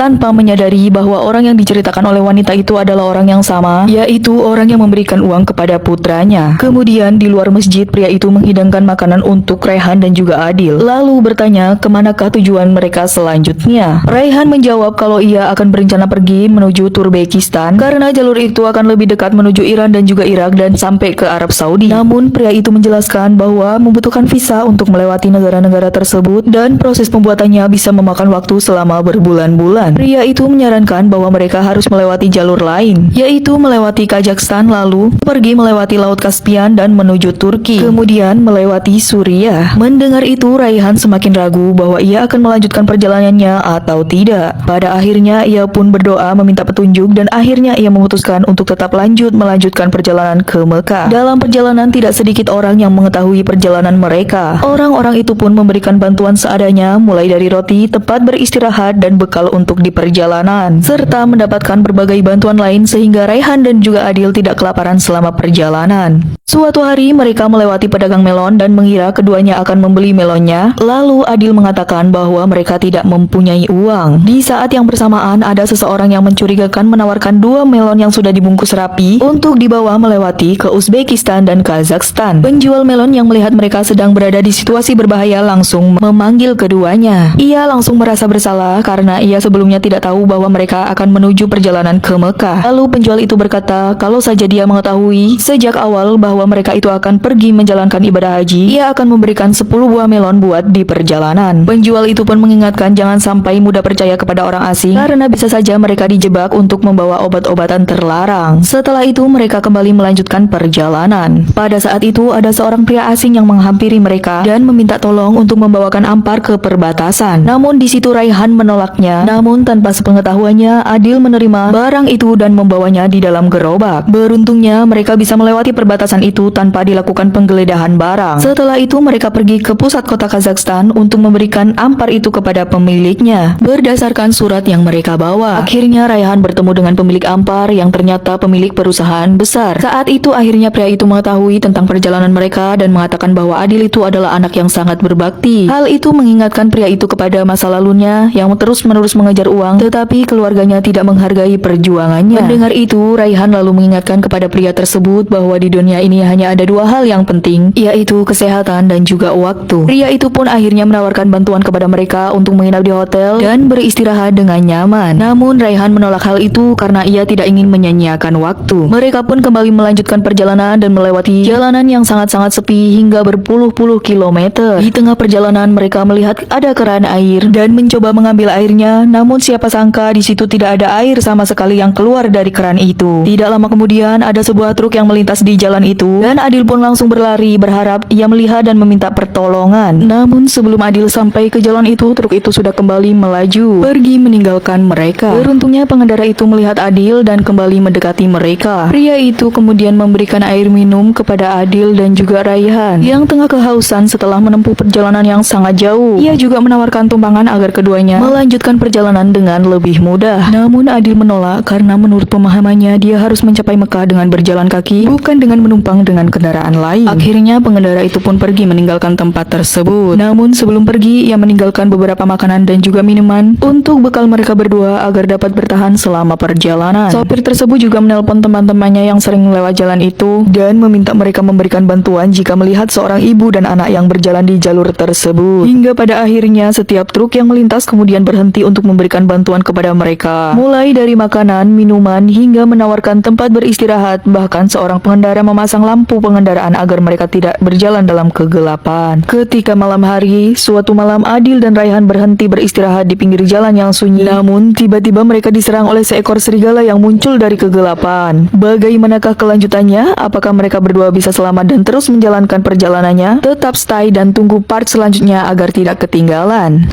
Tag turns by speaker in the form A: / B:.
A: tanpa menyadari bahwa orang yang diceritakan oleh wanita itu adalah orang yang sama, yaitu orang yang memberikan uang kepada putranya. Kemudian di luar masjid, pria itu menghidangkan makanan untuk Raihan dan juga Adil, lalu bertanya kemanakah tujuan mereka selanjutnya. Raihan menjawab kalau ia akan berencana pergi menuju Turkmenistan karena jalur itu akan lebih dekat menuju Iran dan juga Irak dan sampai ke Arab Saudi. Namun pria itu menjelaskan bahwa membutuhkan visa untuk melewati negara-negara tersebut dan proses pembuatannya bisa memakan waktu selama berbulan-bulan. Pria itu menyarankan bahwa mereka harus melewati jalur lain, yaitu melewati Kazakhstan lalu pergi melewati Laut Kaspian dan menuju Turki, kemudian melewati Suriah. Mendengar itu, Raihan semakin ragu bahwa ia akan melanjutkan perjalanannya atau tidak. Pada akhirnya ia pun berdoa meminta petunjuk dan akhirnya ia memutuskan untuk tetap melanjutkan perjalanan ke Mekah. Dalam perjalanan tidak sedikit orang yang mengetahui perjalanan mereka. Orang-orang itu pun memberikan bantuan seadanya, mulai dari roti, tempat beristirahat dan bekal untuk di perjalanan, serta mendapatkan berbagai bantuan lain sehingga Raihan dan juga Adil tidak kelaparan selama perjalanan. Suatu hari mereka melewati pedagang melon dan mengira keduanya akan membeli melonnya. Lalu Adil mengatakan bahwa mereka tidak mempunyai uang. Di saat yang bersamaan ada seseorang yang mencurigakan menawarkan 2 melon yang sudah dibungkus rapi untuk dibawa melewati ke Uzbekistan dan Kazakhstan. Penjual melon yang melihat mereka sedang berada di situasi berbahaya langsung memanggil keduanya. Ia langsung merasa bersalah karena ia sebelumnya tidak tahu bahwa mereka akan menuju perjalanan ke Mekah. Lalu penjual itu berkata kalau saja dia mengetahui sejak awal bahwa mereka itu akan pergi menjalankan ibadah haji, ia akan memberikan 10 buah melon buat di perjalanan. Penjual itu pun mengingatkan jangan sampai mudah percaya kepada orang asing karena bisa saja mereka dijebak untuk membawa obat-obatan terlarang. Setelah itu mereka kembali melanjutkan perjalanan. Pada saat itu ada seorang pria asing yang menghampiri mereka dan meminta tolong untuk membawakan ampar ke perbatasan. Namun di situ Raihan menolaknya. Namun tanpa sepengetahuannya, Adil menerima barang itu dan membawanya di dalam gerobak. Beruntungnya mereka bisa melewati perbatasan itu tanpa dilakukan penggeledahan barang. Setelah itu mereka pergi ke pusat kota Kazakhstan untuk memberikan ampar itu kepada pemiliknya berdasarkan surat yang mereka bawa. Akhirnya Raihan bertemu dengan pemilik ampar yang ternyata pemilik perusahaan besar. Saat itu akhirnya pria itu mengetahui tentang perjalanan mereka dan mengatakan bahwa Adil itu adalah anak yang sangat berbakti. Hal itu mengingatkan pria itu kepada masa lalunya yang terus-menerus mengejar uang, tetapi keluarganya tidak menghargai perjuangannya. Mendengar itu, Raihan lalu mengingatkan kepada pria tersebut bahwa di dunia ini hanya ada 2 hal yang penting, yaitu kesehatan dan juga waktu. Pria itu pun akhirnya menawarkan bantuan kepada mereka untuk menginap di hotel dan beristirahat dengan nyaman. Namun Raihan menolak hal itu karena ia tidak ingin menyia-nyiakan waktu. Mereka pun kembali melanjutkan perjalanan dan melewati jalanan yang sangat-sangat sepi hingga berpuluh-puluh kilometer. Di tengah perjalanan mereka melihat ada keran air dan mencoba mengambil airnya, namun siapa sangka di situ tidak ada air sama sekali yang keluar dari keran itu. Tidak lama kemudian ada sebuah truk yang melintas di jalan itu dan Adil pun langsung berlari berharap ia melihat dan meminta pertolongan. Namun sebelum Adil sampai ke jalan itu, truk itu sudah kembali melaju pergi meninggalkan mereka. Beruntungnya pengendara itu melihat Adil dan kembali mendekati mereka. Pria itu kemudian memberikan air minum kepada Adil dan juga Raihan yang tengah kehausan setelah menempuh perjalanan yang sangat jauh. Ia juga menawarkan tumpangan agar keduanya melanjutkan perjalanan dengan lebih mudah. Namun Adil menolak karena menurut pemahamannya dia harus mencapai Mekah dengan berjalan kaki, bukan dengan menumpang dengan kendaraan lain. Akhirnya pengendara itu pun pergi meninggalkan tempat tersebut. Namun sebelum pergi, ia meninggalkan beberapa makanan dan juga minuman untuk bekal mereka berdua agar dapat bertahan selama perjalanan. Sopir tersebut juga menelpon teman-temannya yang sering lewat jalan itu dan meminta mereka memberikan bantuan jika melihat seorang ibu dan anak yang berjalan di jalur tersebut. Hingga pada akhirnya setiap truk yang melintas kemudian berhenti untuk memberikan bantuan kepada mereka. Mulai dari makanan, minuman, hingga menawarkan tempat beristirahat. Bahkan seorang pengendara memasang lampu pengendaraan agar mereka tidak berjalan dalam kegelapan. Ketika malam hari, suatu malam Adil dan Raihan berhenti beristirahat di pinggir jalan yang sunyi. Namun tiba-tiba mereka diserang oleh seekor serigala yang muncul dari kegelapan. Bagaimanakah kelanjutannya? Apakah mereka berdua bisa selamat dan terus menjalankan perjalanannya? Tetap stay dan tunggu part selanjutnya agar tidak ketinggalan.